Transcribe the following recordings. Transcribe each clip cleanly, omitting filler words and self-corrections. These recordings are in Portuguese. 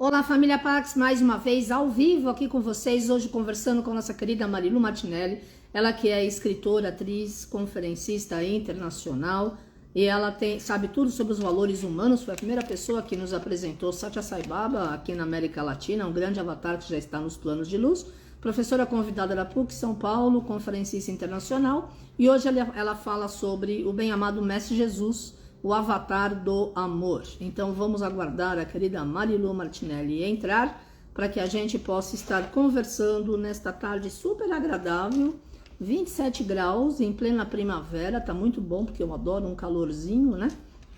Olá, família Pax, mais uma vez ao vivo aqui com vocês, hoje conversando com a nossa querida Marilu Martinelli, ela que é escritora, atriz, conferencista internacional, e ela sabe tudo sobre os valores humanos, foi a primeira pessoa que nos apresentou Satya Sai Baba aqui na América Latina, um grande avatar que já está nos planos de luz, professora convidada da PUC São Paulo, conferencista internacional, e hoje ela fala sobre o bem-amado Mestre Jesus, o avatar do amor. Então vamos aguardar a querida Marilu Martinelli entrar para que a gente possa estar conversando nesta tarde super agradável, 27 graus em plena primavera, tá muito bom porque eu adoro um calorzinho, né?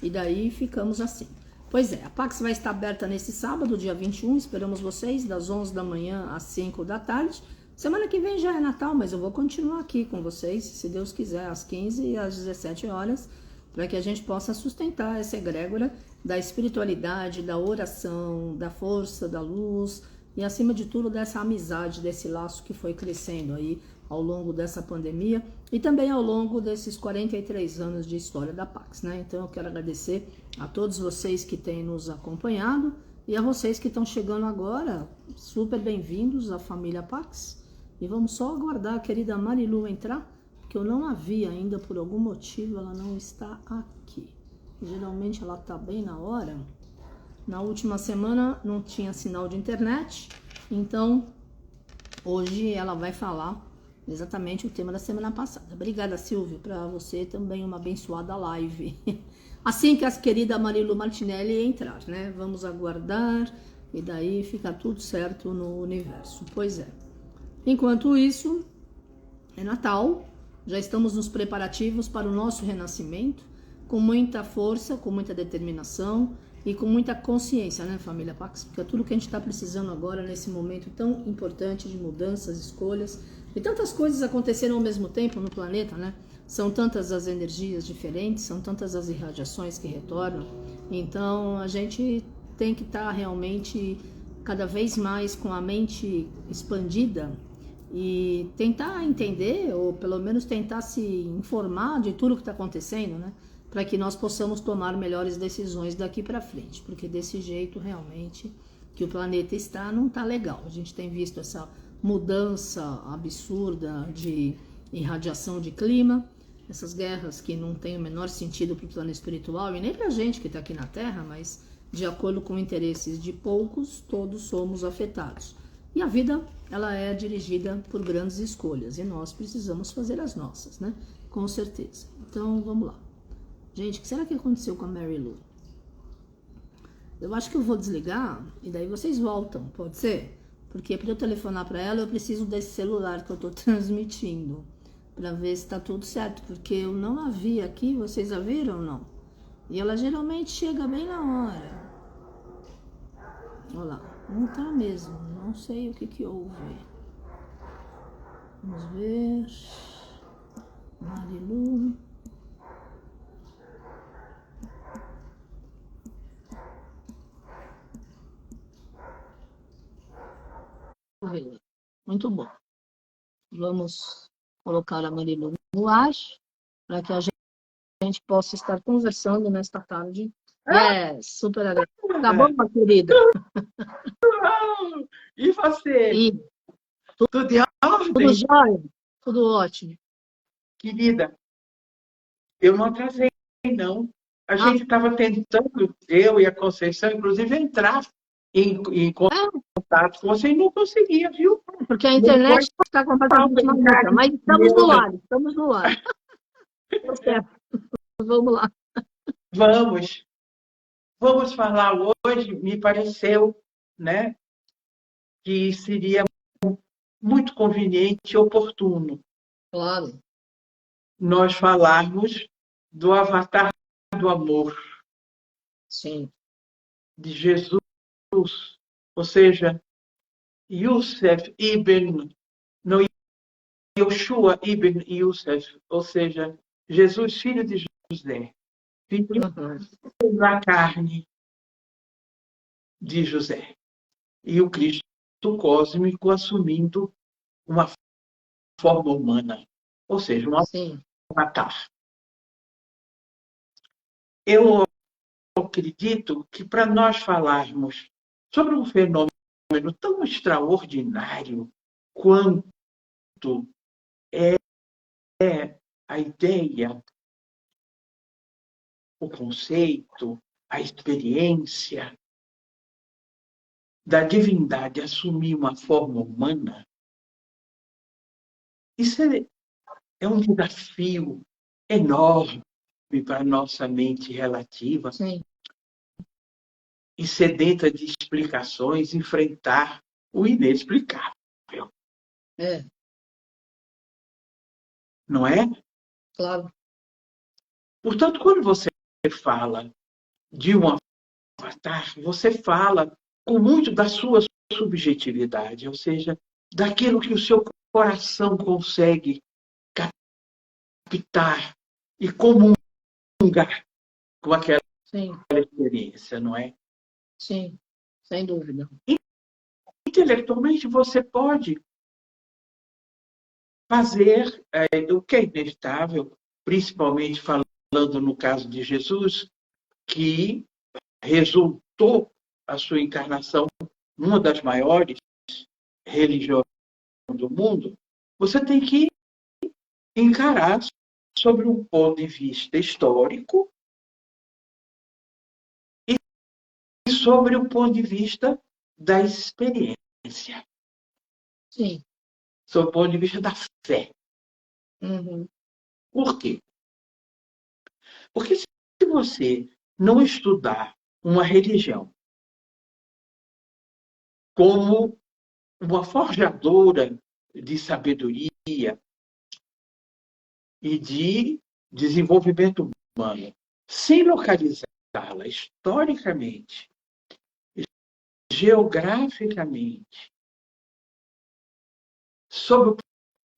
E daí ficamos assim. Pois é, a Pax vai estar aberta nesse sábado, dia 21, esperamos vocês das 11 da manhã às 5 da tarde. Semana que vem já é Natal, mas eu vou continuar aqui com vocês, se Deus quiser, às 15 e às 17 horas, para que a gente possa sustentar essa egrégora da espiritualidade, da oração, da força, da luz e, acima de tudo, dessa amizade, desse laço que foi crescendo aí ao longo dessa pandemia e também ao longo desses 43 anos de história da Pax, né? Então eu quero agradecer a todos vocês que têm nos acompanhado e a vocês que estão chegando agora, super bem-vindos à família Pax. E vamos só aguardar a querida Marilu entrar, que eu não a vi ainda, por algum motivo ela não está aqui. Geralmente ela está bem na hora. Na última semana não tinha sinal de internet, então hoje ela vai falar exatamente o tema da semana passada. Obrigada, Silvio, para você também uma abençoada live. Assim que a querida Marilu Martinelli entrar, né? Vamos aguardar e daí fica tudo certo no universo. Pois é. Enquanto isso, é Natal. Já estamos nos preparativos para o nosso renascimento, com muita força, com muita determinação e com muita consciência, né, família Pax? Porque é tudo que a gente está precisando agora, nesse momento tão importante de mudanças, escolhas, e tantas coisas aconteceram ao mesmo tempo no planeta, né? São tantas as energias diferentes, são tantas as irradiações que retornam, então a gente tem que estar realmente cada vez mais com a mente expandida e tentar entender, ou pelo menos tentar se informar de tudo que está acontecendo, né? Para que nós possamos tomar melhores decisões daqui para frente, porque desse jeito realmente que o planeta está, não está legal. A gente tem visto essa mudança absurda de irradiação de clima, essas guerras que não têm o menor sentido para o plano espiritual e nem para a gente que está aqui na Terra, mas de acordo com interesses de poucos, todos somos afetados. E a vida, ela é dirigida por grandes escolhas e nós precisamos fazer as nossas, né? Com certeza. Então, vamos lá. Gente, o que será que aconteceu com a Mary Lou? Eu acho que eu vou desligar e daí vocês voltam, pode ser? Porque para eu telefonar para ela, eu preciso desse celular que eu tô transmitindo para ver se tá tudo certo, porque eu não a vi aqui, vocês a viram ou não? E ela geralmente chega bem na hora. Olha lá. Não tá mesmo, não sei o que houve. Vamos ver. Marilu. Muito bom. Vamos colocar a Marilu no ar para que a gente possa estar conversando nesta tarde. Super agradável. Tá bom, minha querida? E você? E Tudo em tudo ordem? jóia? Tudo ótimo. Querida, eu não atrasei, não. A gente estava tentando, eu e a Conceição, inclusive, entrar em contato com você e não conseguia, viu? Porque a internet está completamente maluca, mas estamos no ar, estamos no ar. Tá certo. Vamos lá. Vamos falar hoje, me pareceu, né, que seria muito conveniente e oportuno Claro. nós falarmos do avatar do amor. Sim. De Jesus, ou seja, Yusuf ibn, não Yoshua ibn Yusuf, ou seja, Jesus, filho de José, filho da carne de José. E o Cristo cósmico assumindo uma forma humana, ou seja, um avatar. Eu acredito que para nós falarmos sobre um fenômeno tão extraordinário quanto é a ideia, o conceito, a experiência da divindade assumir uma forma humana. Isso é um desafio enorme para a nossa mente relativa. Sim. E sedenta de explicações, enfrentar o inexplicável. É, Não é? claro. Portanto, quando você fala de um avatar, você fala com muito da sua subjetividade, ou seja, daquilo que o seu coração consegue captar e comungar com aquela Sim, experiência, não é? sim, sem dúvida. Intelectualmente, você pode fazer o que é inevitável, principalmente falando no caso de Jesus, que resultou a sua encarnação numa das maiores religiões do mundo, você tem que encarar sobre um ponto de vista histórico e sobre o ponto de vista da experiência, Sim. sobre o ponto de vista da fé. Uhum. Por quê? Porque se você não estudar uma religião como uma forjadora de sabedoria e de desenvolvimento humano, sem localizá-la historicamente, geograficamente, sob o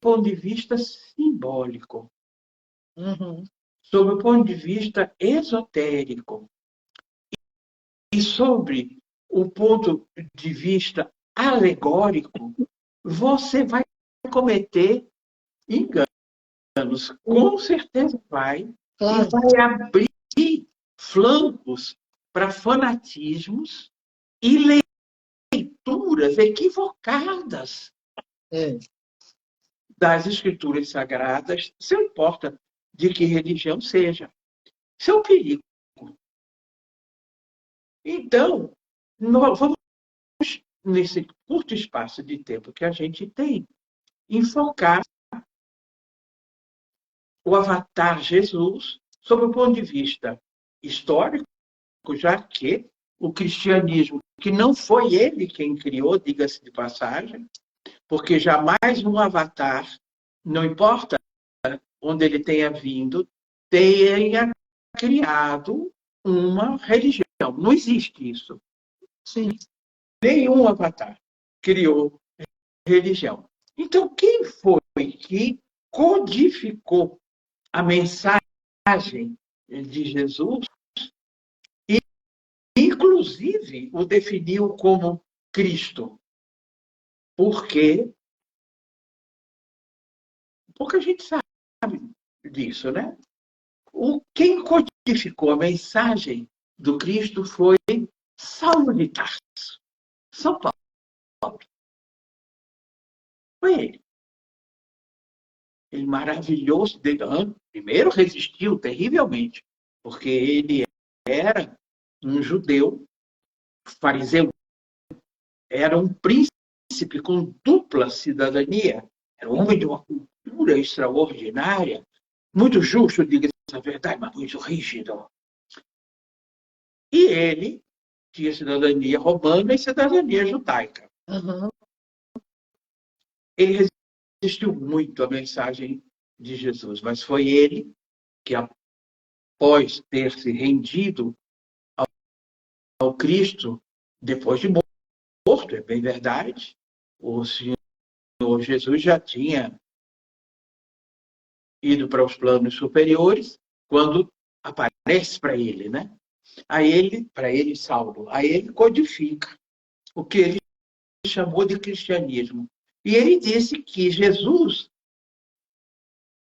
ponto de vista simbólico, Uhum. sob o ponto de vista esotérico e sobre o ponto de vista alegórico, você vai cometer enganos. Com certeza vai. E Claro. vai abrir flancos para fanatismos e leituras equivocadas É. das escrituras sagradas, não importa de que religião seja. Isso é um perigo. Então, nós vamos, nesse curto espaço de tempo que a gente tem, enfocar o avatar Jesus sob o ponto de vista histórico, já que o cristianismo, que não foi ele quem criou, diga-se de passagem, porque jamais um avatar, não importa onde ele tenha vindo, tenha criado uma religião. Não existe isso. Sim. Nenhum avatar criou religião. Então, quem foi que codificou a mensagem de Jesus e, inclusive, o definiu como Cristo? Porque pouca gente sabe disso, né? Quem codificou a mensagem do Cristo foi Saulo de Tarso, São Paulo. Foi ele. Ele maravilhou-se. Primeiro resistiu terrivelmente, porque ele era um judeu, fariseu, era um príncipe com dupla cidadania, era um homem de uma cultura extraordinária, muito justo, diga-se a verdade, mas muito rígido. E ele tinha cidadania romana e cidadania judaica. Uhum. Ele resistiu muito à mensagem de Jesus, mas foi ele que, após ter se rendido ao Cristo, depois de morto, é bem verdade, o Senhor Jesus já tinha ido para os planos superiores, quando aparece para ele, né? Para ele, Saulo, aí ele codifica o que ele chamou de cristianismo. E ele disse que Jesus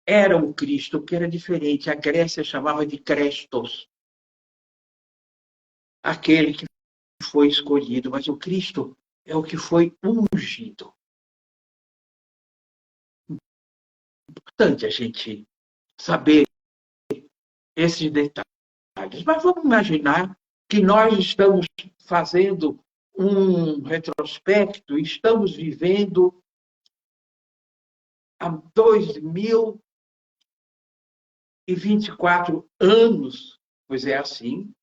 era o Cristo, que era diferente. A Grécia chamava de Crestos. Aquele que foi escolhido, mas o Cristo é o que foi ungido. Importante a gente saber esses detalhes. Mas vamos imaginar que nós estamos fazendo um retrospecto, estamos vivendo há 2024 anos, pois é assim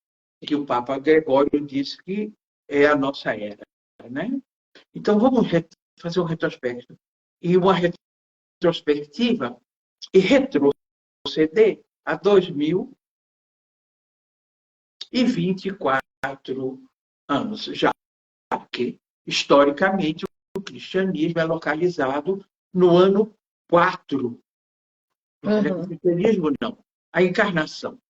que o Papa Gregório disse que é a nossa era, né? Então vamos fazer um retrospecto e uma retrospectiva e retroceder a 2024 anos, já que historicamente o cristianismo é localizado no ano 4. Não é o cristianismo, não. A encarnação.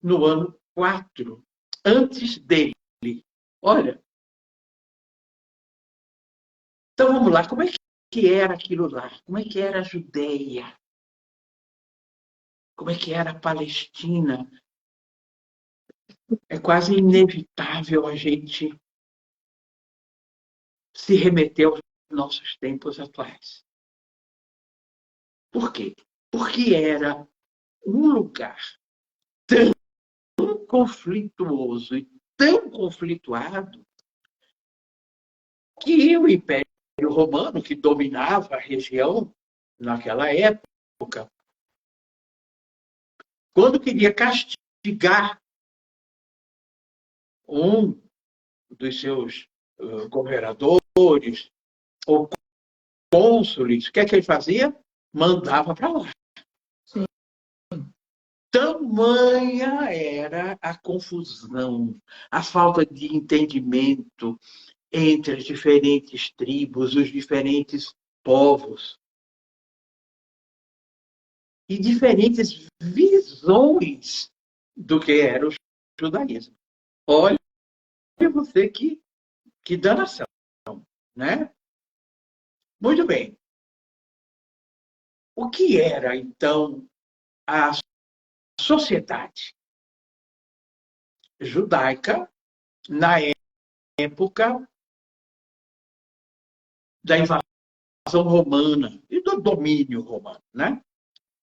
No ano 4, antes dele. Olha, então vamos lá, como é que era aquilo lá? Como é que era a Judéia? Como é que era a Palestina? É quase inevitável a gente se remeter aos nossos tempos atuais. Por quê? Porque era um lugar tão conflituoso e tão conflituado que o Império Romano, que dominava a região naquela época, quando queria castigar um dos seus governadores ou cônsules, o que é que ele fazia? Mandava para lá. Sim. Tamanha era a confusão, a falta de entendimento entre as diferentes tribos, os diferentes povos e diferentes visões do que era o judaísmo. Olha você que danação, né? Muito bem. O que era, então, a sociedade judaica na época da invasão romana e do domínio romano, né?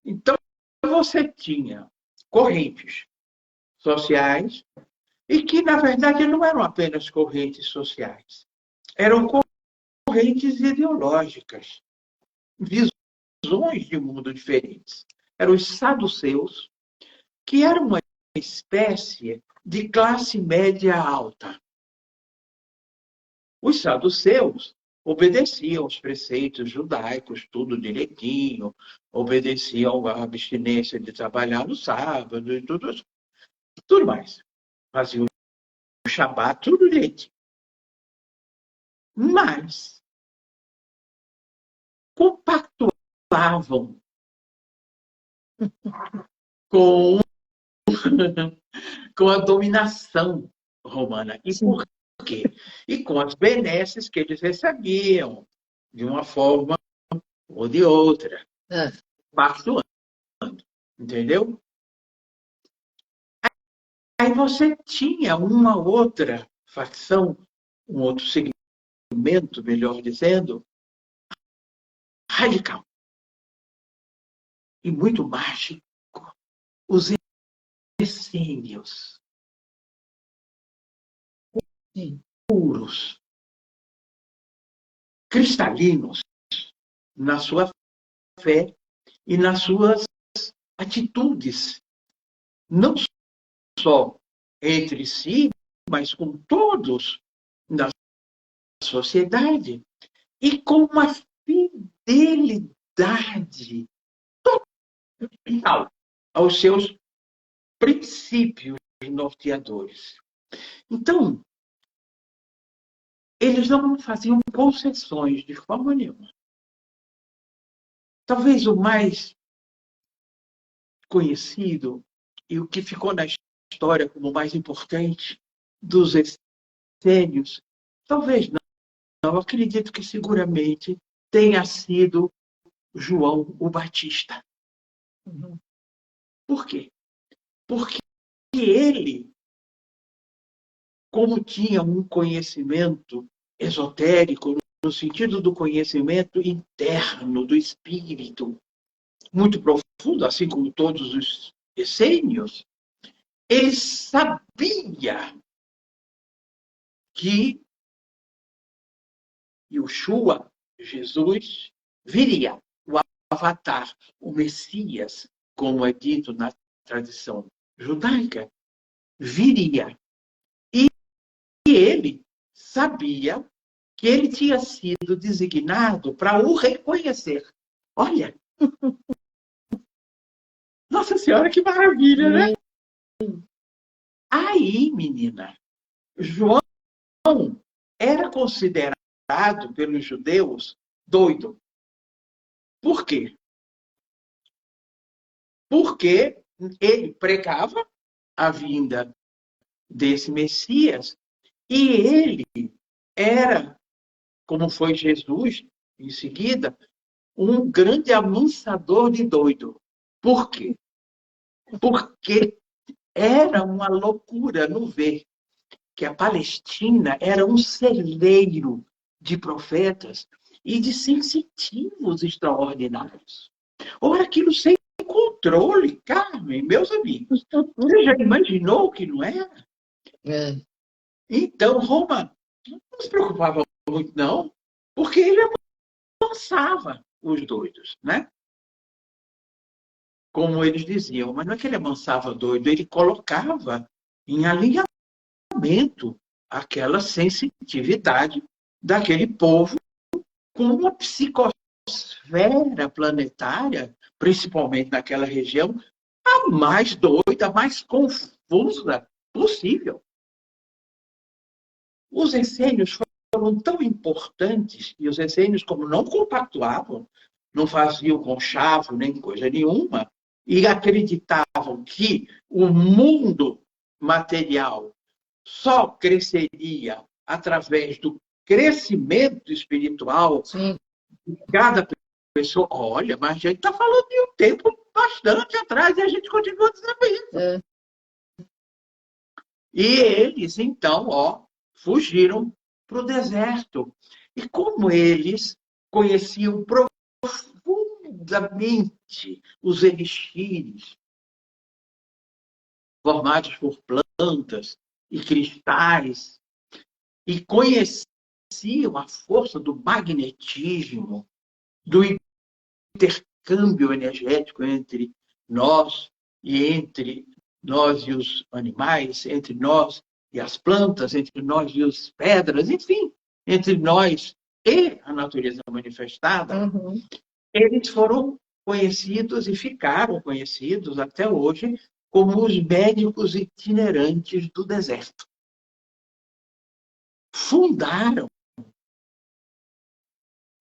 Então, você tinha correntes sociais e que, na verdade, não eram apenas correntes sociais. Eram correntes ideológicas, visões de mundo diferentes. Eram os saduceus, que eram uma espécie de classe média alta. Os saduceus obedeciam aos preceitos judaicos, tudo direitinho, obedeciam à abstinência de trabalhar no sábado e tudo mais. Faziam o Shabat, tudo direitinho. Mas compactuavam com, com a dominação romana. E Sim. por quê? E com as benesses que eles recebiam, de uma forma ou de outra, pactuando. Entendeu? Aí você tinha uma outra facção, um outro segmento, melhor dizendo, radical e muito mágico. Os essênios, puros, cristalinos na sua fé e nas suas atitudes, não só entre si, mas com todos na sociedade e com uma fidelidade total aos seus princípios norteadores. Então, eles não faziam concessões de forma nenhuma. Talvez o mais conhecido e o que ficou na história como o mais importante dos essênios, talvez não, eu acredito que seguramente tenha sido João o Batista. Por quê? Porque ele como tinha um conhecimento esotérico, no sentido do conhecimento interno, do espírito, muito profundo, assim como todos os essênios, ele sabia que Yeshua, Jesus, viria, o Avatar, o Messias, como é dito na tradição judaica, viria. E ele sabia que ele tinha sido designado para o reconhecer. Olha, Nossa Senhora, que maravilha, né? Aí, menina, João era considerado pelos judeus doido. Por quê? Porque ele pregava a vinda desse Messias e ele era, como foi Jesus em seguida, um grande amansador de doido. Por quê? Porque era uma loucura não ver que a Palestina era um celeiro de profetas e de sensitivos extraordinários. Ora, aquilo sem controle, Carmen, meus amigos. Você já imaginou que não era? É. Então, Roma não se preocupava muito, não, porque ele amansava os doidos, né? Como eles diziam, mas não é que ele amansava doido, ele colocava em alinhamento aquela sensitividade daquele povo com uma psicosfera planetária, principalmente naquela região, a mais doida, a mais confusa possível. Os essênios foram tão importantes, e os essênios, como não compactuavam, não faziam conchavo nem coisa nenhuma, e acreditavam que o mundo material só cresceria através do crescimento espiritual Sim. de cada pessoa. Olha, mas a gente está falando de um tempo bastante atrás e a gente continua dizendo. É. E eles, então, fugiram para o deserto. E como eles conheciam profundamente os elixires formados por plantas e cristais, e conheciam a força do magnetismo, do intercâmbio energético entre nós e os animais, entre nós e as plantas, entre nós e as pedras, enfim, entre nós e a natureza manifestada, eles foram conhecidos e ficaram conhecidos até hoje como os médicos itinerantes do deserto. Fundaram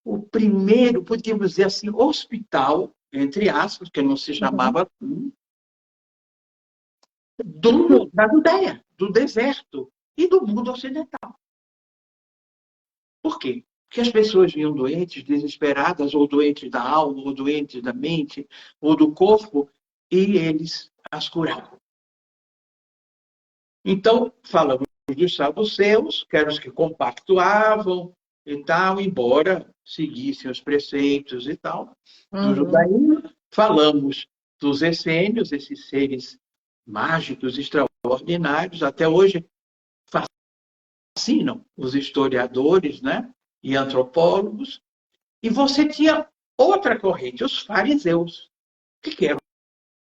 o primeiro, podíamos dizer assim, hospital, entre aspas, que não se chamava assim, da Judéia, do deserto e do mundo ocidental. Por quê? Porque as pessoas vinham doentes, desesperadas, ou doentes da alma, ou doentes da mente, ou do corpo, e eles as curavam. Então, falamos dos saduceus, que eram os que compactuavam e tal, embora seguissem os preceitos e tal, do judaísmo. Falamos dos essênios, esses seres mágicos extraordinários, até hoje fascinam os historiadores, né, e antropólogos. E você tinha outra corrente, os fariseus. O que eram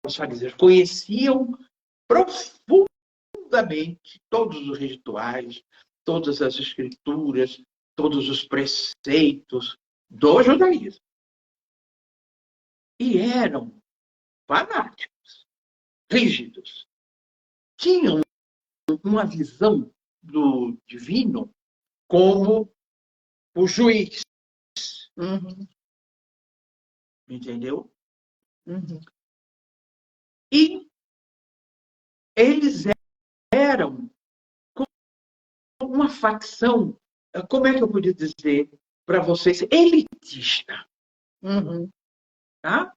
os fariseus? Conheciam profundamente todos os rituais, todas as escrituras, todos os preceitos do judaísmo. E eram fanáticos, rígidos. Tinham uma visão do divino como o juiz. Entendeu? E eles eram uma facção, como é que eu podia dizer para vocês, elitista. Tá?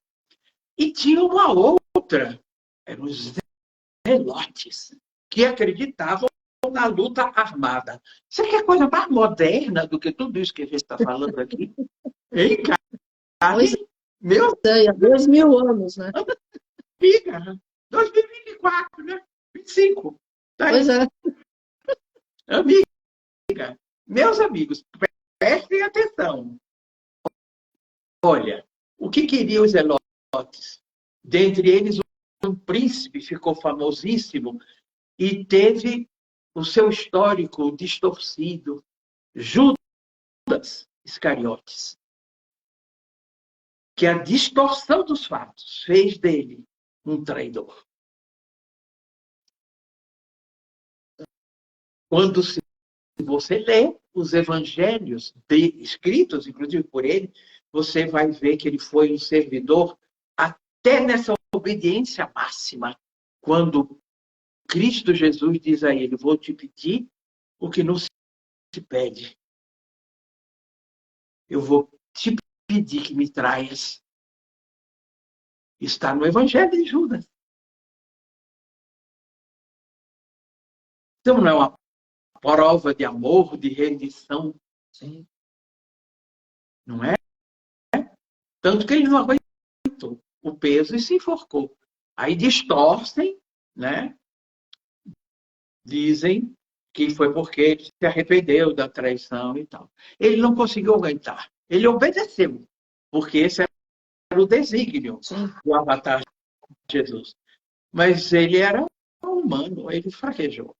E tinha uma outra, eram os zelotes, que acreditavam na luta armada. Você quer coisa mais moderna do que tudo isso que a gente está falando aqui? Hein, Pois Carmen? Meu é, há 2000 anos, né? amiga, 2024, né? 25. Tá aí, Pois é. amiga. Meus amigos, prestem atenção. Olha, o que queriam os zelotes? Dentre eles, um príncipe ficou famosíssimo e teve o seu histórico distorcido, Judas Iscariotes, que a distorção dos fatos fez dele um traidor. Quando você lê os evangelhos escritos, inclusive por ele, você vai ver que ele foi um servidor até nessa obediência máxima, quando Cristo Jesus diz a ele: vou te pedir o que não se pede. Eu vou te pedir que me traias. Está no Evangelho de Judas. Então, não é uma prova de amor, de rendição. Sim. Não é? Tanto que ele não aguentou o peso e se enforcou. Aí distorcem, né? Dizem que foi porque ele se arrependeu da traição e tal. Ele não conseguiu aguentar. Ele obedeceu, porque esse era o desígnio do avatar de Jesus. Mas ele era humano, ele fraquejou.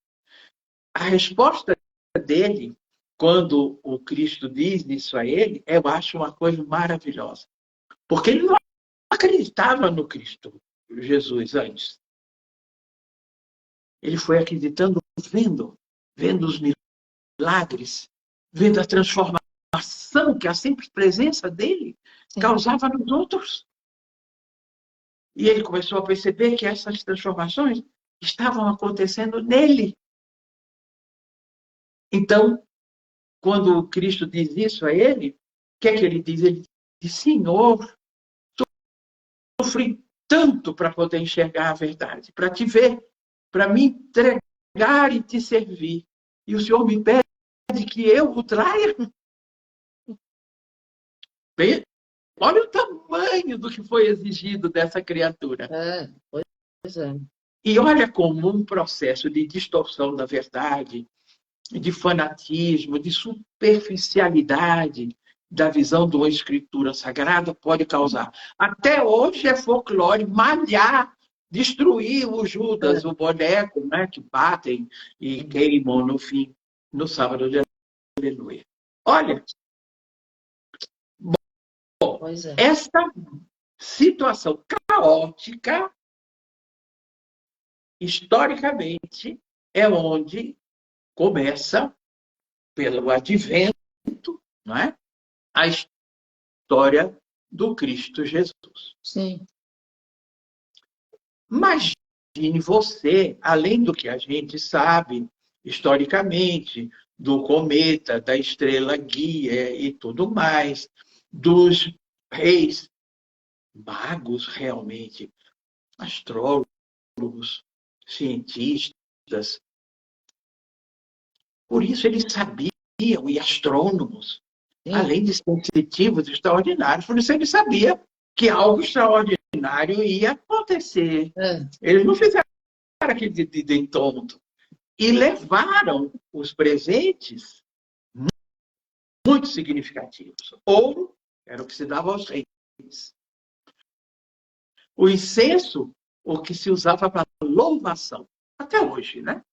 A resposta dele, quando o Cristo diz isso a ele, eu acho uma coisa maravilhosa. Porque ele não acreditava no Cristo Jesus antes. Ele foi acreditando, vendo os milagres, vendo a transformação que a simples presença dele causava nos outros. E ele começou a perceber que essas transformações estavam acontecendo nele. Então, quando o Cristo diz isso a ele, o que é que ele diz? Ele diz: Senhor, sofri tanto para poder enxergar a verdade, para te ver, para me entregar e te servir. E o Senhor me pede que eu o traia? Bem, olha o tamanho do que foi exigido dessa criatura. Pois é. E olha como um processo de distorção da verdade, de fanatismo, de superficialidade da visão de uma escritura sagrada pode causar. Até hoje é folclore malhar, destruir o Judas, o boneco, né, que batem e queimam no fim, no sábado de Aleluia. Olha, bom, esta situação caótica, historicamente, é onde começa, pelo advento, não é? A história do Cristo Jesus. Sim. Imagine você, além do que a gente sabe historicamente, do cometa, da estrela guia e tudo mais, dos reis magos realmente, astrólogos, cientistas. Por isso eles sabiam, e astrônomos, além de sensitivos extraordinários, por isso ele sabia que algo extraordinário ia acontecer. Eles não fizeram aquele de tonto. E levaram os presentes muito significativos. Ouro era o que se dava aos reis. O incenso, o que se usava para louvação. Até hoje, né?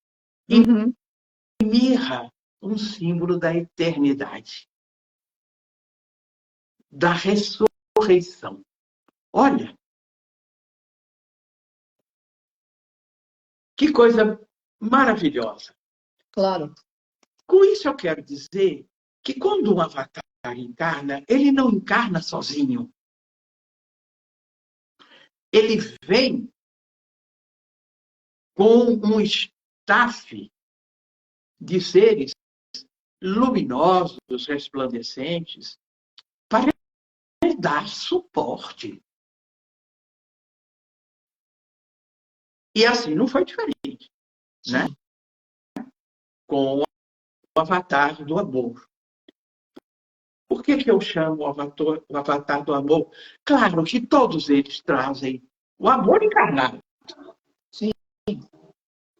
E mirra, um símbolo da eternidade. Da ressurreição. Olha, que coisa maravilhosa. Claro. Com isso eu quero dizer que quando um avatar encarna, ele não encarna sozinho. Ele vem com um staff de seres luminosos, resplandecentes, para dar suporte. E assim não foi diferente, né? com o avatar do amor. Por que eu chamo o avatar do amor? Claro que todos eles trazem o amor encarnado. Sim.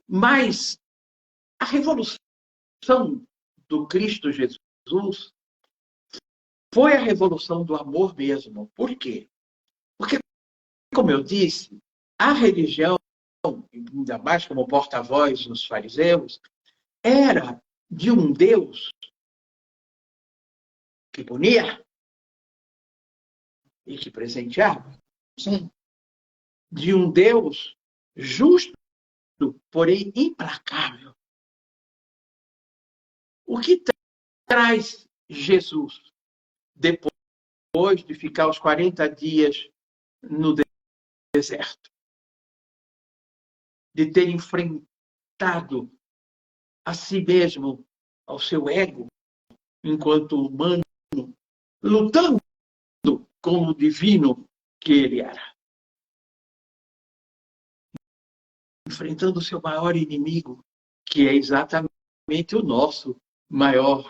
Mas a revolução do Cristo Jesus foi a revolução do amor mesmo. Por quê? Porque, como eu disse, a religião, ainda mais como porta-voz dos fariseus, era de um Deus que punia e que presenteava. Sim. De um Deus justo, porém implacável. O que traz Jesus depois de ficar os 40 dias no deserto? De ter enfrentado a si mesmo, ao seu ego, enquanto humano, lutando com o divino que ele era. Enfrentando o seu maior inimigo, que é exatamente o nosso maior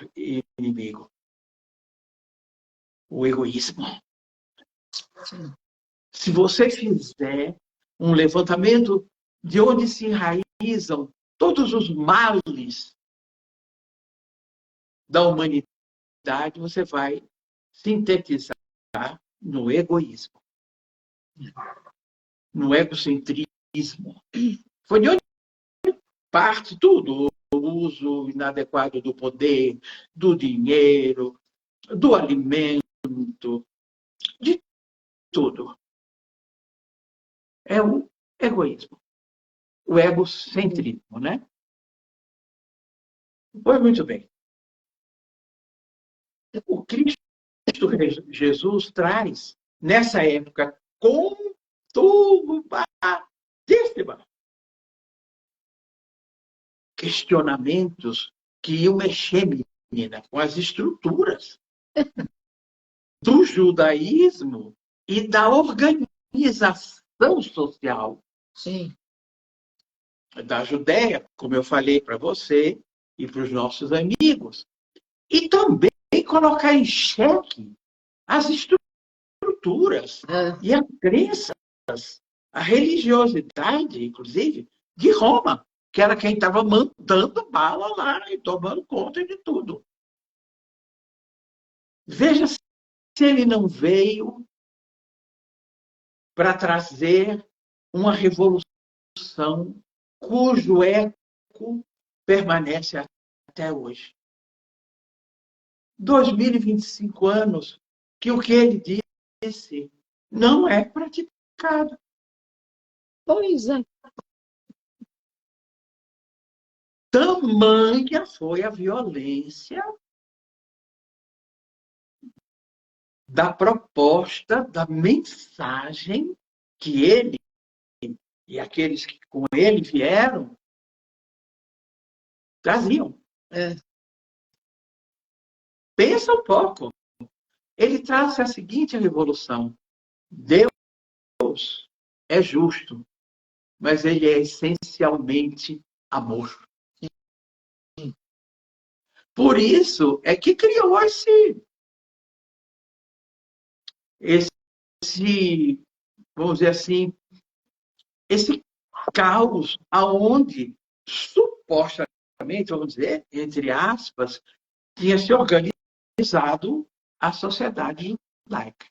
inimigo. O egoísmo. Se você fizer um levantamento de onde se enraizam todos os males da humanidade, você vai sintetizar no egoísmo, no egocentrismo. Foi de onde parte tudo: o uso inadequado do poder, do dinheiro, do alimento, de tudo. É o egoísmo, o egocentrismo, né? Pois muito bem. O Cristo Jesus traz, nessa época conturbadíssima, questionamentos que iam mexer, menina, com as estruturas do judaísmo e da organização social. Sim. Da Judéia, como eu falei para você e para os nossos amigos. E também colocar em xeque as estruturas e as crenças, a religiosidade, inclusive, de Roma, que era quem estava mandando bala lá e tomando conta de tudo. Veja se ele não veio para trazer uma revolução cujo eco permanece até hoje. 2025 anos que o que ele disse não é praticado. Pois é. Tamanha foi a violência da proposta, da mensagem que ele e aqueles que com ele vieram traziam. Pensa um pouco. Ele traz a seguinte revolução: Deus é justo, mas ele é essencialmente amor. Por isso é que criou esse, vamos dizer assim, esse caos aonde supostamente, vamos dizer, entre aspas, tinha se organizado a sociedade judaica.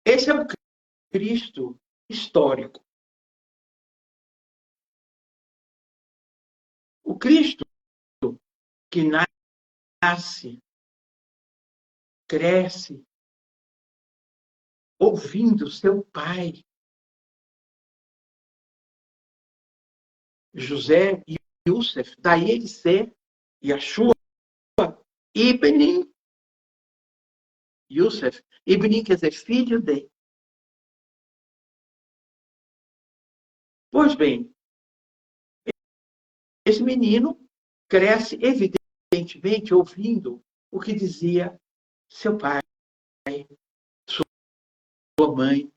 Esse é o Cristo histórico. O Cristo que nasce, cresce, ouvindo seu pai, José e Yosef, daí ele ser Yeshua Ibn Yosef. Ibn quer dizer filho de. Pois bem, esse menino cresce evidentemente ouvindo o que dizia seu pai, sua mãe,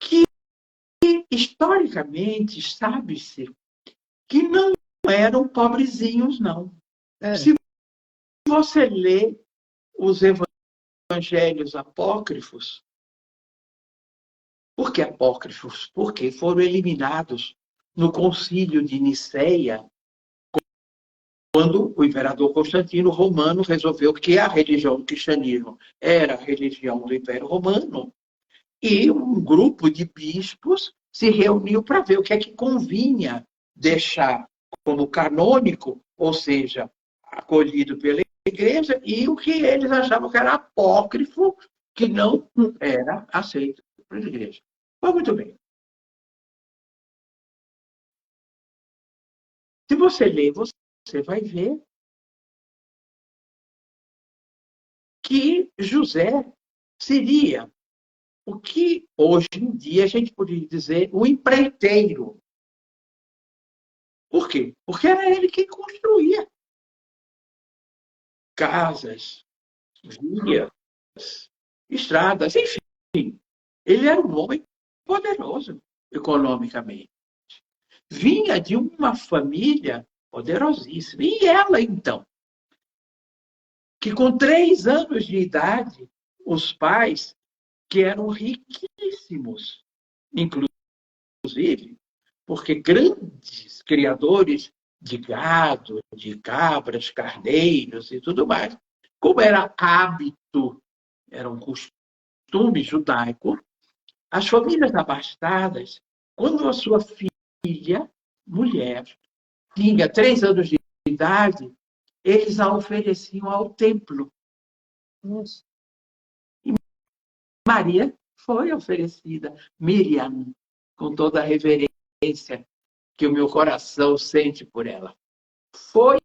que historicamente sabe-se que não eram pobrezinhos, não. É. Se você lê os evangelhos apócrifos, por que apócrifos? Porque foram eliminados no concílio de Nicéia, quando o imperador Constantino Romano resolveu que a religião do cristianismo era a religião do Império Romano, e um grupo de bispos se reuniu para ver o que é que convinha deixar como canônico, ou seja, acolhido pela igreja, e o que eles achavam que era apócrifo, que não era aceito pela igreja. Mas muito bem. Se você ler, você vai ver que José seria o que hoje em dia a gente poderia dizer o empreiteiro. Por quê? Porque era ele quem construía casas, vias, estradas, enfim. Ele era um homem poderoso economicamente. Vinha de uma família poderosíssima. E ela, então, que com 3 anos de idade, os pais, que eram riquíssimos, inclusive, porque grandes criadores de gado, de cabras, carneiros e tudo mais, como era hábito, era um costume judaico, as famílias abastadas, quando a sua filha, mulher, tinha 3 anos de idade, eles a ofereciam ao templo. E Maria foi oferecida, Miriam, com toda a reverência que o meu coração sente por ela, foi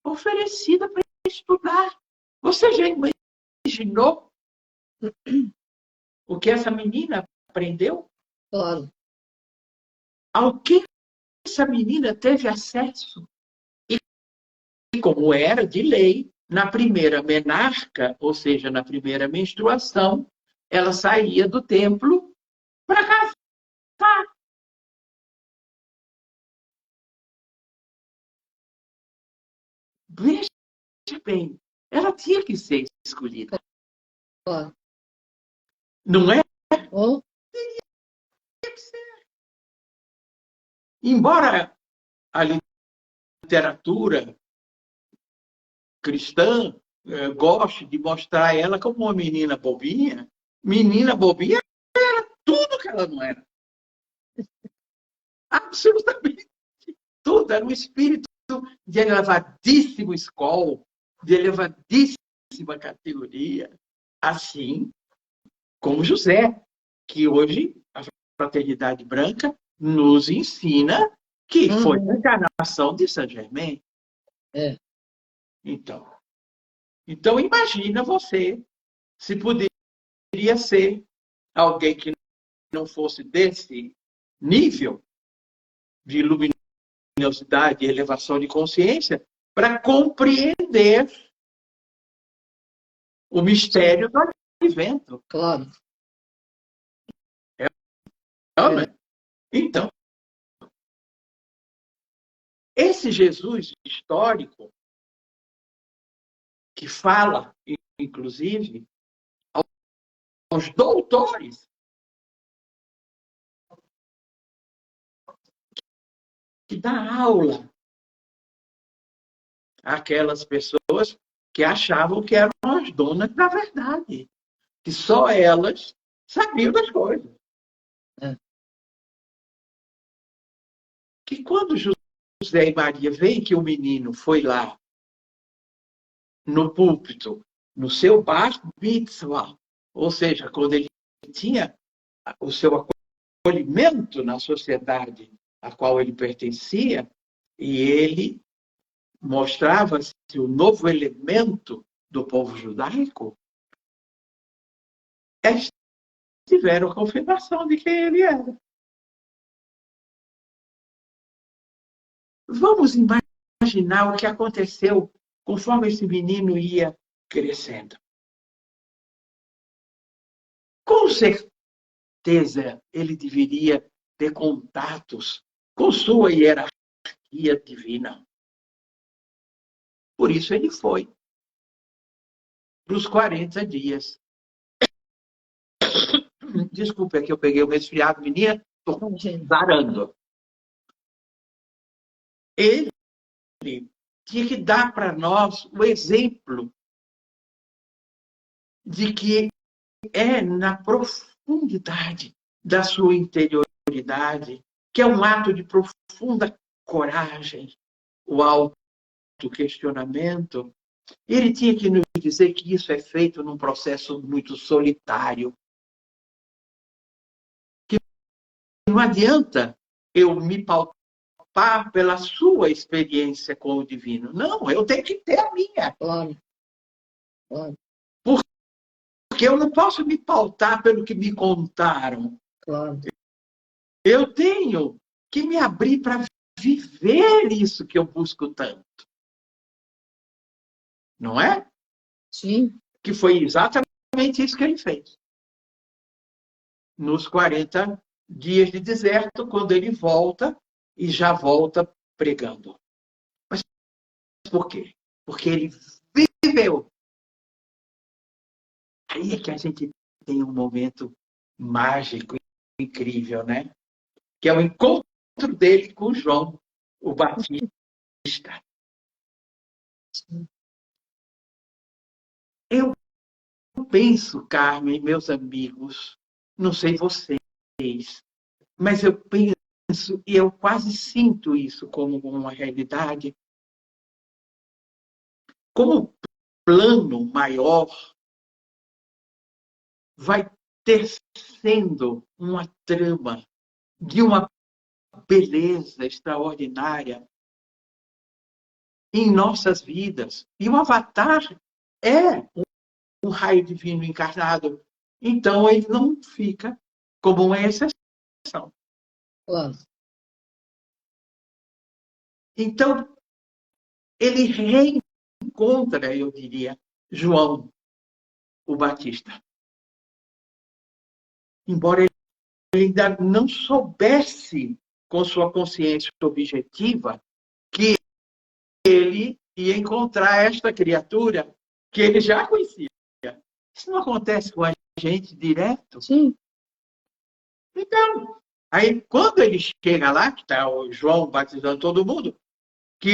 oferecida para estudar. Você já imaginou o que essa menina aprendeu? Claro. Ao que essa menina teve acesso? E como era de lei, na primeira menarca, ou seja, na primeira menstruação, ela saía do templo para casar. Veja bem, ela tinha que ser escolhida. Claro. Não é? Oh. Embora a literatura cristã goste de mostrar ela como uma menina bobinha era tudo que ela não era. Absolutamente tudo. Era um espírito de elevadíssimo escola, de elevadíssima categoria, assim como José, que hoje a Fraternidade Branca nos ensina que foi a encarnação de Saint-Germain. É. Então, imagina você se poderia ser alguém que não fosse desse nível de luminosidade e elevação de consciência para compreender o mistério do advento. Claro. Então, esse Jesus histórico, que fala, inclusive, aos doutores, que dá aula àquelas pessoas que achavam que eram as donas da verdade, que só elas sabiam das coisas. É. Que quando José e Maria veem que o menino foi lá no púlpito, no seu bar mitzvah, ou seja, quando ele tinha o seu acolhimento na sociedade a qual ele pertencia, e ele mostrava-se o novo elemento do povo judaico, eles tiveram a confirmação de quem ele era. Vamos imaginar o que aconteceu conforme esse menino ia crescendo. Com certeza, ele deveria ter contatos com sua hierarquia, hierarquia divina. Por isso ele foi para os 40 dias. Desculpa, é que eu peguei o resfriado, menina, estou varando. Ele tinha que dar para nós o exemplo de que é na profundidade da sua interioridade, que é um ato de profunda coragem, o autoquestionamento. Ele tinha que nos dizer que isso é feito num processo muito solitário. Que não adianta eu me pautar pela sua experiência com o divino. Não, eu tenho que ter a minha. Claro. Claro. Porque eu não posso me pautar pelo que me contaram. Claro. Eu tenho que me abrir para viver isso que eu busco tanto. Não é? Sim. Que foi exatamente isso que ele fez. Nos 40 dias de deserto, quando ele volta, e já volta pregando. Mas por quê? Porque ele viveu. Aí é que a gente tem um momento mágico, incrível, né? Que é o encontro dele com João, o Batista. Eu penso, Carmen, meus amigos, não sei vocês, mas eu penso e eu quase sinto isso como uma realidade, como plano maior vai tecendo uma trama de uma beleza extraordinária em nossas vidas. E o Avatar é um raio divino encarnado. Então, ele não fica como uma exceção. Claro. Então, ele reencontra, eu diria, João, o Batista. Embora ele ainda não soubesse, com sua consciência objetiva, que ele ia encontrar esta criatura que ele já conhecia. Isso não acontece com a gente direto? Sim. Então, aí quando ele chega lá, que está o João batizando todo mundo, que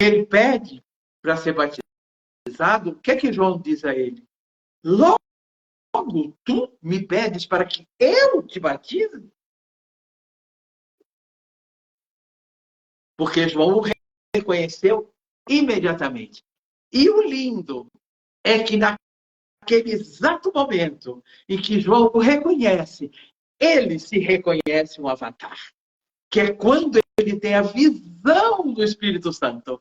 ele pede para ser batizado, o que é que João diz a ele? Logo tu me pedes para que eu te batize? Porque João o reconheceu imediatamente. E o lindo é que naquele exato momento em que João o reconhece, ele se reconhece um avatar, que é quando ele tem a visão do Espírito Santo.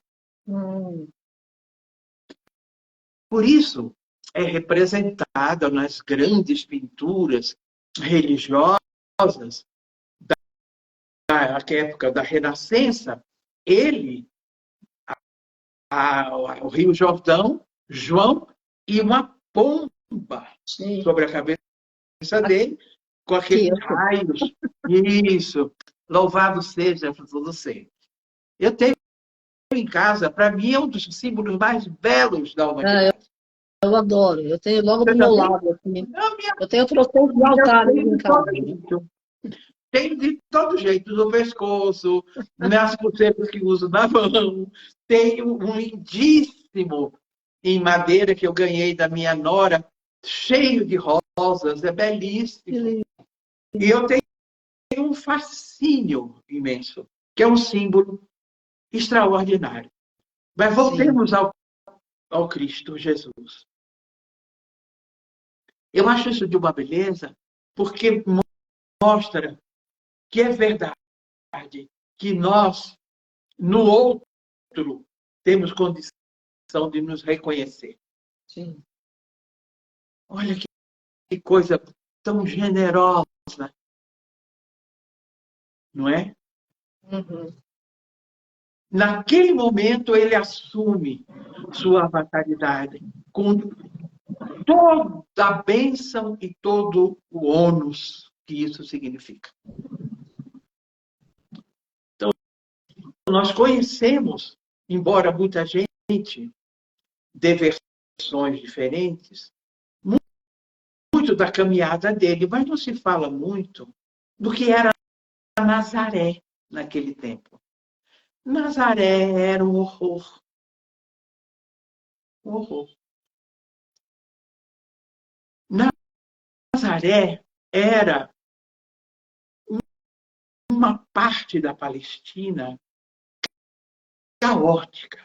Por isso, é representada nas grandes pinturas religiosas da época da Renascença, ele, o Rio Jordão, João, e uma pomba Sim. sobre a cabeça dele, com aqueles raios. Isso. Louvado seja todo ser. Eu tenho em casa, para mim, é um dos símbolos mais belos da humanidade. Eu adoro. Eu tenho logo do meu lado. Assim. Eu tenho trocentos de altares em casa. Tem de todo jeito, no pescoço, nas pulseiras que uso na mão. Tem um lindíssimo em madeira que eu ganhei da minha nora, cheio de rosas, é belíssimo. E eu tenho um fascínio imenso, que é um símbolo extraordinário. Mas voltemos ao Cristo Jesus. Eu acho isso de uma beleza, porque mostra que é verdade, que nós, no outro, temos condição de nos reconhecer. Sim. Olha que coisa tão generosa, não é? Uhum. Naquele momento, ele assume sua avataridade com toda a bênção e todo o ônus que isso significa. Então, nós conhecemos, embora muita gente dê versões diferentes, muito da caminhada dele, mas não se fala muito do que era Nazaré naquele tempo. Nazaré era um horror. Um horror. Nazaré era uma parte da Palestina caótica,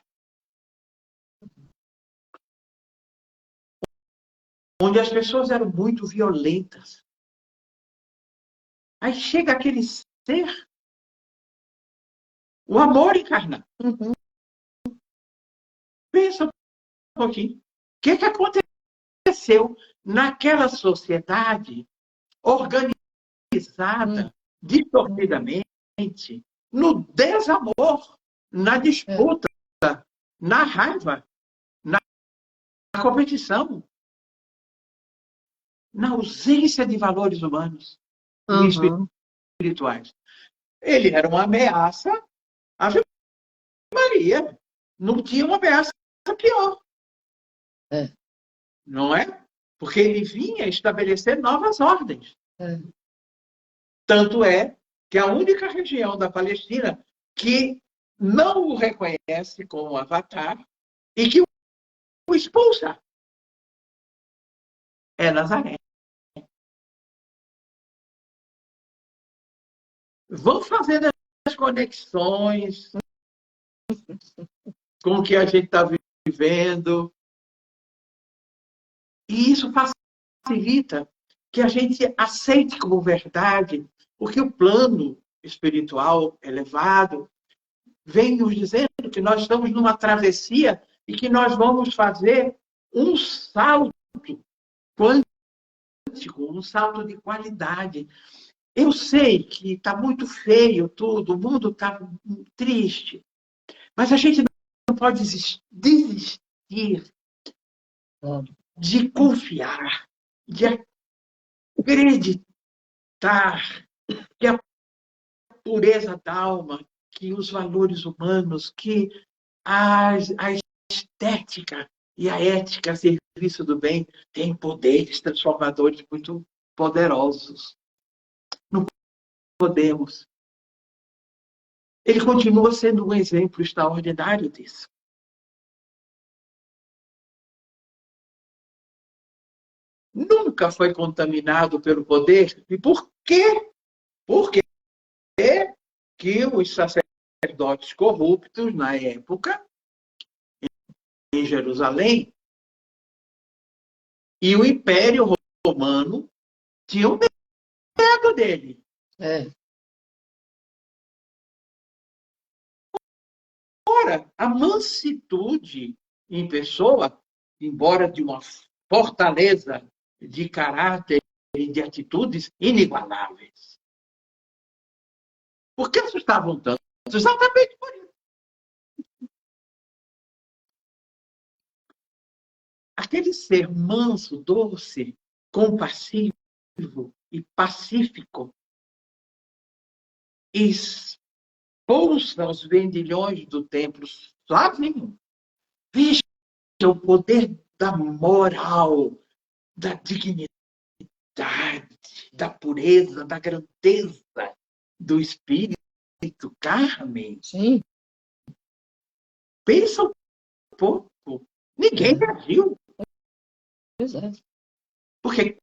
onde as pessoas eram muito violentas. Aí chega aquele ser, o amor encarnado. Uhum. Pensa um pouquinho. O que aconteceu naquela sociedade organizada, distorcidamente, no desamor, na disputa, na raiva, na competição, na ausência de valores humanos e espirituais. Ele era uma ameaça à Maria. Não tinha uma ameaça pior. Não é? Porque ele vinha estabelecer novas ordens. Tanto é que a única região da Palestina que não o reconhece como avatar e que o expulsa é Nazaré. Vão fazendo as conexões com o que a gente está vivendo. E isso facilita que a gente aceite como verdade, porque o plano espiritual elevado vem nos dizendo que nós estamos numa travessia e que nós vamos fazer um salto quântico, um salto de qualidade. Eu sei que está muito feio tudo, o mundo está triste, mas a gente não pode desistir de confiar, de acreditar que a pureza da alma, que os valores humanos, que a estética e a ética a serviço do bem têm poderes transformadores muito poderosos. Não podemos. Ele continua sendo um exemplo extraordinário disso. Nunca foi contaminado pelo poder. E por quê? Por quê que os sacerdotes corruptos, na época, em Jerusalém, e o Império Romano tinham medo dele. Ora, a mansitude em pessoa, embora de uma fortaleza de caráter e de atitudes inigualáveis. Por que assustavam tanto? Exatamente por isso. Aquele ser manso, doce, compassivo e pacífico expulsa os vendilhões do templo sozinho. Veja o poder da moral, da dignidade, da pureza, da grandeza do espírito, Carmen. Sim. Pensa um pouco. Ninguém reagiu. Porque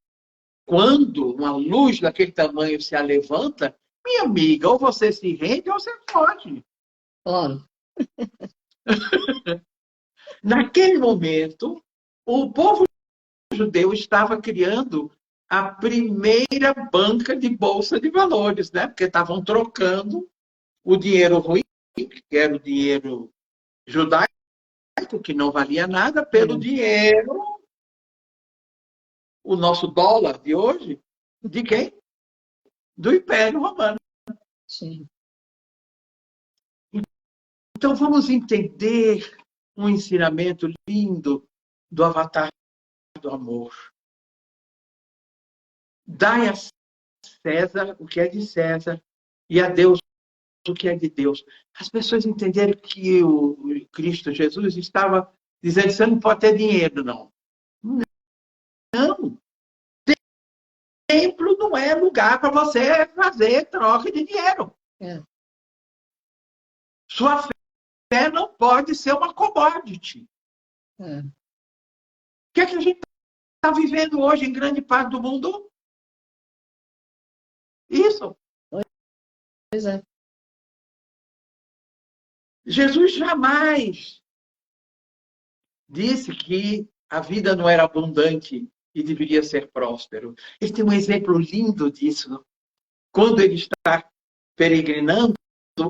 quando uma luz daquele tamanho se levanta, minha amiga, ou você se rende ou você foge. Claro. Naquele momento, o povo judeu estava criando a primeira banca de bolsa de valores, né? Porque estavam trocando o dinheiro ruim, que era o dinheiro judaico, que não valia nada, pelo dinheiro, o nosso dólar de hoje, de quem? Do Império Romano. Sim. Então, vamos entender um ensinamento lindo do avatar do amor. Dai a César o que é de César e a Deus o que é de Deus. As pessoas entenderam que o Cristo Jesus estava dizendo que você não pode ter dinheiro, não. Não. Templo não é lugar para você fazer troca de dinheiro. Sua fé não pode ser uma commodity. O que é que a gente está vivendo hoje em grande parte do mundo? Isso. Pois é. Jesus jamais disse que a vida não era abundante e deveria ser próspero. Ele tem um exemplo lindo disso. Quando ele está peregrinando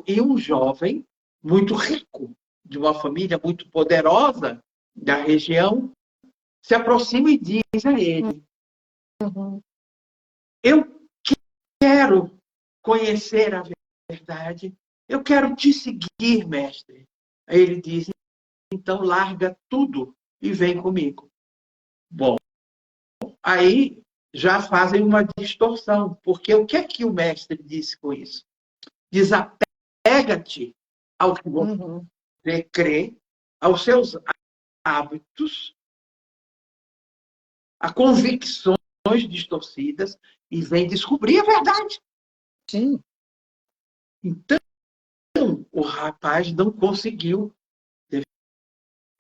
e um jovem muito rico, de uma família muito poderosa da região, se aproxima e diz a ele: eu quero conhecer a verdade, eu quero te seguir, mestre. Aí ele diz: então larga tudo e vem comigo. Bom, aí já fazem uma distorção, porque o que é que o mestre disse com isso? Desapega-te ao que você crê, aos seus hábitos, a convicções distorcidas e vem descobrir a verdade. Sim. Então, o rapaz não conseguiu, teve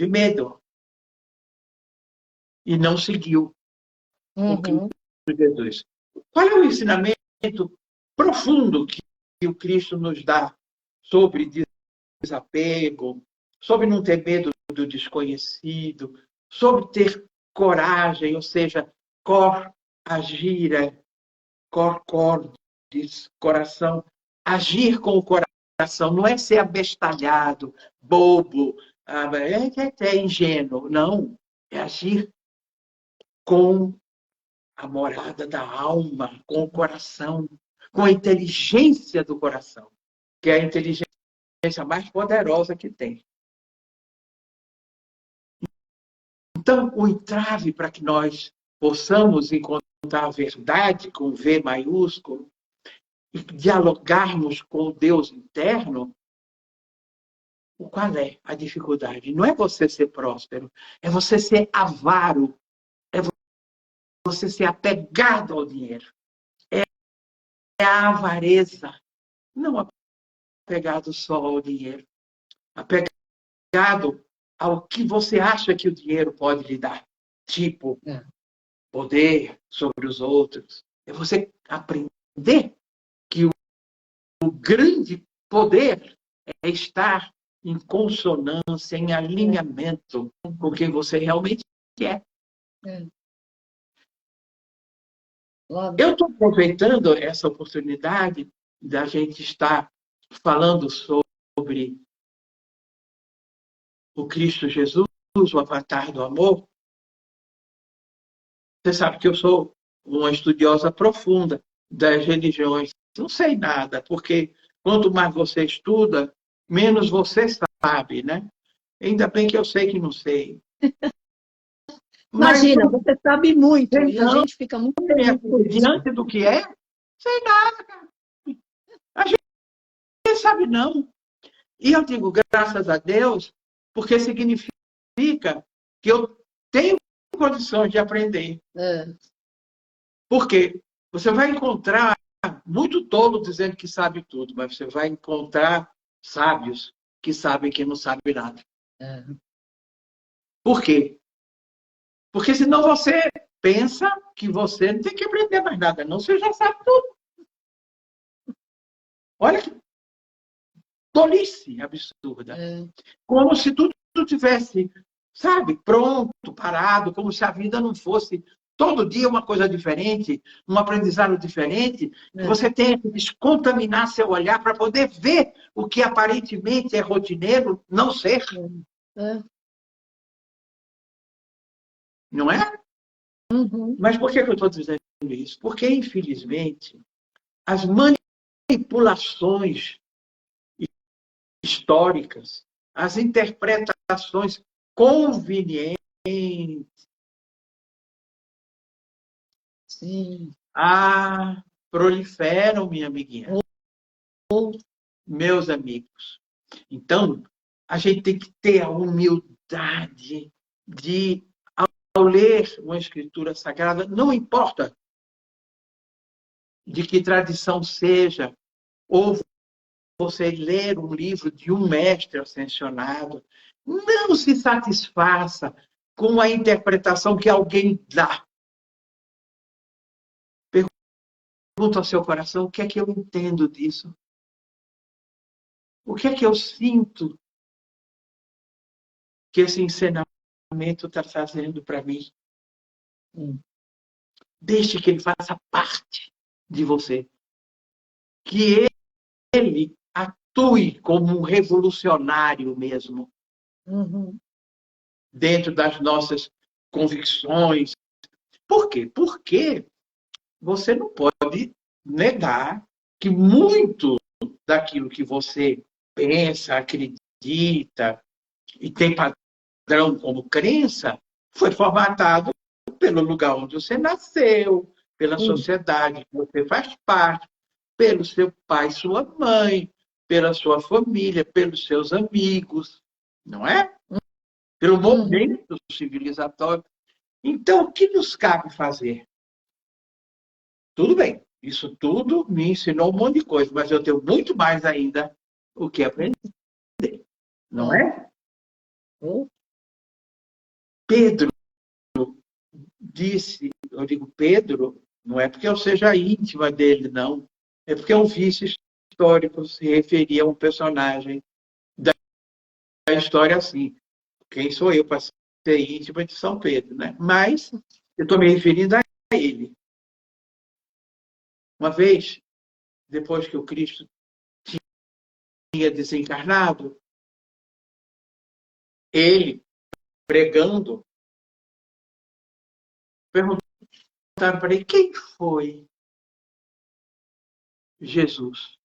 medo e não seguiu o Cristo Jesus. Qual é o ensinamento profundo que o Cristo nos dá sobre desapego, sobre não ter medo do desconhecido, sobre ter coragem, ou seja, cor agir, cordis, coração, agir com o coração, não é ser abestalhado, bobo, é ingênuo, não, é agir com a morada da alma, com o coração, com a inteligência do coração, que é a inteligência mais poderosa que tem. Então, o entrave para que nós possamos encontrar a verdade com V maiúsculo e dialogarmos com o Deus interno, qual é a dificuldade? Não é você ser próspero, é você ser avaro, é você ser apegado ao dinheiro. É a avareza, não apegado só ao dinheiro, apegado ao que você acha que o dinheiro pode lhe dar, tipo poder sobre os outros. É você aprender que o grande poder é estar em consonância, em alinhamento com quem você realmente é. Eu estou aproveitando essa oportunidade da gente estar falando sobre o Cristo Jesus, o avatar do amor. Você sabe que eu sou uma estudiosa profunda das religiões. Não sei nada, porque quanto mais você estuda, menos você sabe, né? Ainda bem que eu sei que não sei. Imagina, você sabe muito e a Então, gente fica muito diante do que é, sei nada, cara. A gente sabe não. E eu digo graças a Deus, porque significa que eu tenho condições de aprender. Porque você vai encontrar muito tolo dizendo que sabe tudo, mas você vai encontrar sábios que sabem que não sabem nada. Por quê? Porque senão você pensa que você não tem que aprender mais nada, não, você já sabe tudo. Olha que tolice absurda. Como se tudo tivesse, sabe, pronto, parado, como se a vida não fosse todo dia uma coisa diferente, um aprendizado diferente, que você tem que descontaminar seu olhar para poder ver o que aparentemente é rotineiro não ser. Não é? Mas por que eu estou dizendo isso? Porque, infelizmente, as manipulações históricas, as interpretações convenientes, proliferam, minha amiguinha. meus amigos. Então, a gente tem que ter a humildade de, ao ler uma escritura sagrada, não importa de que tradição seja, ou você ler um livro de um mestre ascensionado, não se satisfaça com a interpretação que alguém dá. Pergunta ao seu coração, o que é que eu entendo disso? O que é que eu sinto que esse ensinamento está fazendo para mim? Deixe que ele faça parte de você. Que ele atue como um revolucionário mesmo. Dentro das nossas convicções. Por quê? Porque você não pode negar que muito daquilo que você pensa, acredita e tem padrão como crença foi formatado pelo lugar onde você nasceu, pela sociedade que você faz parte, pelo seu pai, sua mãe, pela sua família, pelos seus amigos, não é? Pelo momento civilizatório. Então, o que nos cabe fazer? Tudo bem, isso tudo me ensinou um monte de coisa, mas eu tenho muito mais ainda o que aprender, não é? Pedro disse, eu digo Pedro, não é porque eu seja íntima dele, não. É porque é um vício histórico se referir a um personagem da história assim. Quem sou eu para ser íntima de São Pedro, né? Mas eu estou me referindo a ele. Uma vez, depois que o Cristo tinha desencarnado, ele, pregando, perguntaram para ele, quem foi Jesus?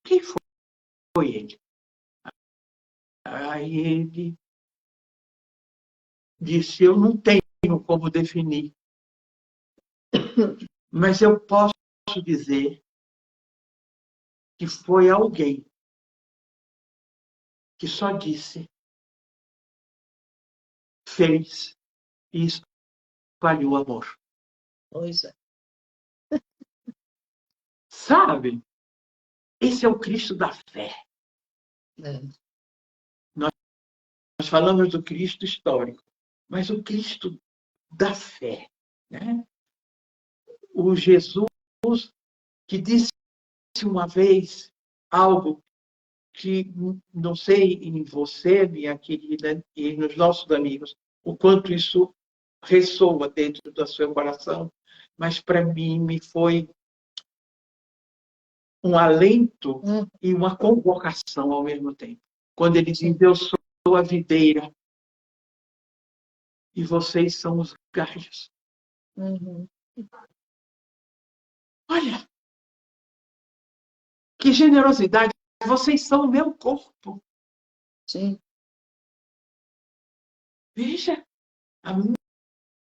Quem foi ele? Aí ele disse, eu não tenho como definir, mas eu posso dizer que foi alguém que só disse, fez e espalhou amor. Pois é. Sabe? Esse é o Cristo da fé. Nós falamos do Cristo histórico, mas o Cristo da fé. Né? O Jesus que disse uma vez algo que não sei em você, minha querida, e nos nossos amigos, o quanto isso ressoa dentro do seu coração, mas para mim me foi um alento e uma convocação ao mesmo tempo. Quando ele diz, eu sou a videira e vocês são os galhos. Olha, que generosidade. Vocês são o meu corpo. Sim. Veja, a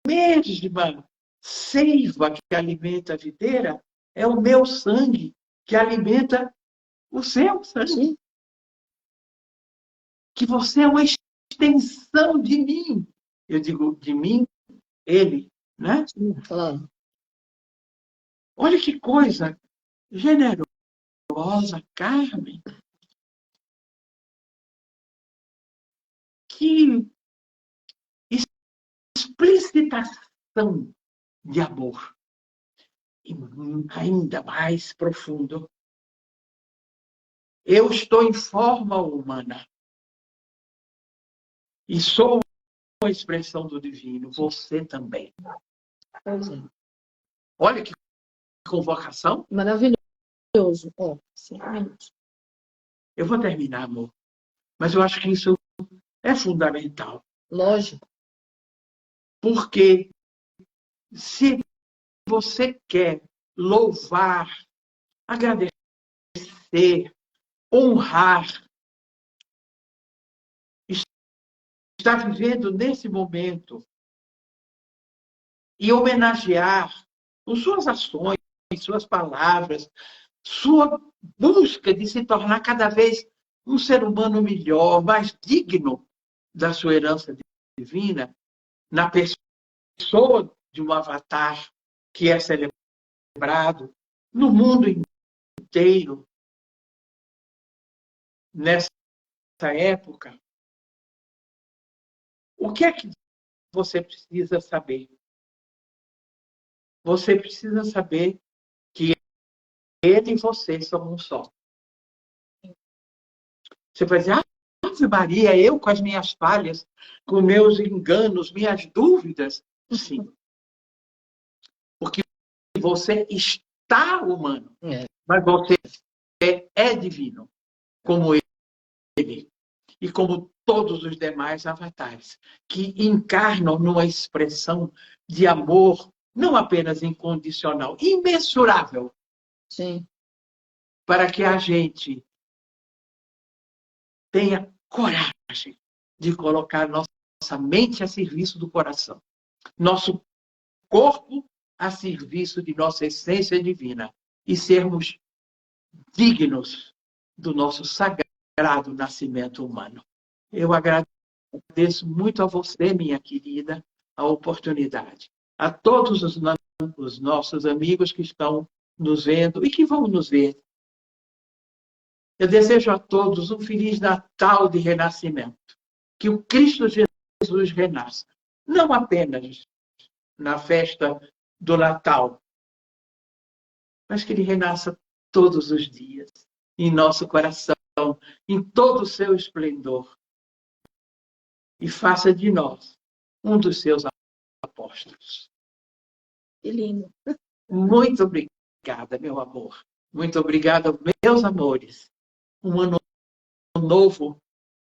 mesma seiva que alimenta a videira é o meu sangue que alimenta o seu sangue. Sim. Que você é uma extensão de mim. Eu digo de mim, ele, né? Sim, claro. Olha que coisa generosa, Carmen. Que explicitação de amor. E ainda mais profundo. Eu estou em forma humana. E sou uma expressão do divino. Você também. Pois é. Olha que convocação. Maravilhoso. 5 minutos. Eu vou terminar, amor. Mas eu acho que isso é fundamental. Lógico. Porque se você quer louvar, agradecer, honrar, está vivendo nesse momento e homenagear com suas ações, suas palavras, sua busca de se tornar cada vez um ser humano melhor, mais digno da sua herança divina, na pessoa de um avatar que é celebrado no mundo inteiro, nessa época. O que é que você precisa saber? Você precisa saber que ele e você são um só. Você vai dizer, Ave Maria, eu com as minhas falhas, com meus enganos, minhas dúvidas. Sim. Porque você está humano, mas você é divino, como ele. E como todos os demais avatares, que encarnam numa expressão de amor, não apenas incondicional, imensurável. Sim. Para que a gente tenha coragem de colocar nossa mente a serviço do coração, nosso corpo a serviço de nossa essência divina e sermos dignos do nosso sagrado nascimento humano. Eu agradeço muito a você, minha querida, a oportunidade. A todos os nossos amigos que estão nos vendo e que vão nos ver. Eu desejo a todos um Feliz Natal de renascimento. Que o Cristo Jesus renasça. Não apenas na festa do Natal, mas que ele renasça todos os dias, em nosso coração, em todo o seu esplendor. E faça de nós um dos seus apóstolos. Que lindo. Muito obrigada, meu amor. Muito obrigada, meus amores. Um ano novo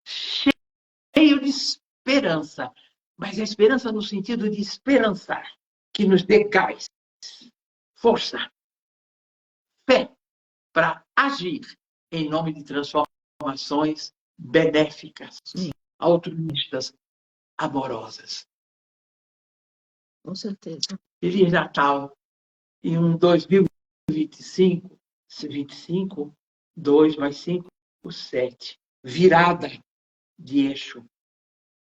cheio de esperança, mas a esperança no sentido de esperançar, que nos dê gás, força, fé para agir em nome de transformações benéficas, altruístas, amorosas. Com certeza. Feliz Natal e um 2025, 2 mais 5, 7. Virada de eixo.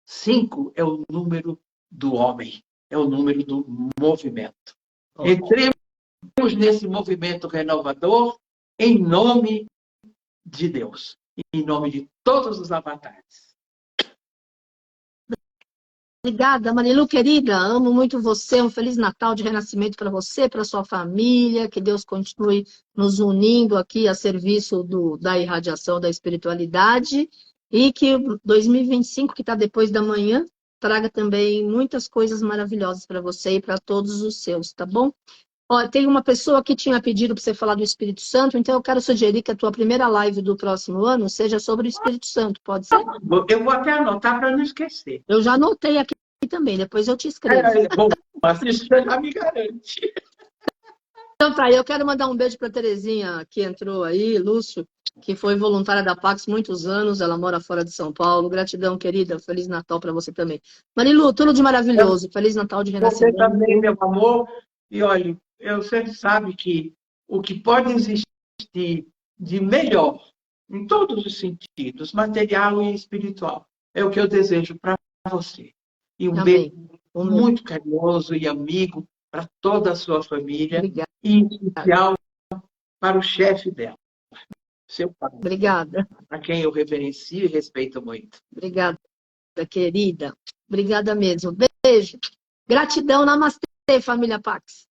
5 é o número do homem, é o número do movimento. Entremos nesse movimento renovador em nome de Deus, em nome de todos os avatares. Obrigada, Marilu, querida. Amo muito você. Um Feliz Natal de renascimento para você, para sua família. Que Deus continue nos unindo aqui a serviço da irradiação da espiritualidade. E que 2025, que está depois da manhã, traga também muitas coisas maravilhosas para você e para todos os seus, tá bom? Ó, tem uma pessoa que tinha pedido para você falar do Espírito Santo, então eu quero sugerir que a tua primeira live do próximo ano seja sobre o Espírito Santo, pode ser? Eu vou até anotar para não esquecer. Eu já anotei aqui também, depois eu te escrevo. Bom, mas isso já me garante. Então tá, eu quero mandar um beijo para Terezinha, que entrou aí, Lúcio, que foi voluntária da Pax muitos anos, ela mora fora de São Paulo. Gratidão, querida. Feliz Natal para você também. Marilu, tudo de maravilhoso. Feliz Natal de renascimento. Você também, meu amor. E olha, você sabe que o que pode existir de melhor, em todos os sentidos, material e espiritual, é o que eu desejo para você. E um beijo muito carinhoso e amigo para toda a sua família. Obrigada. E em especial para o chefe dela, seu pai. Obrigada. A quem eu reverencio e respeito muito. Obrigada, querida. Obrigada mesmo. Beijo. Gratidão. Namastê, família Pax.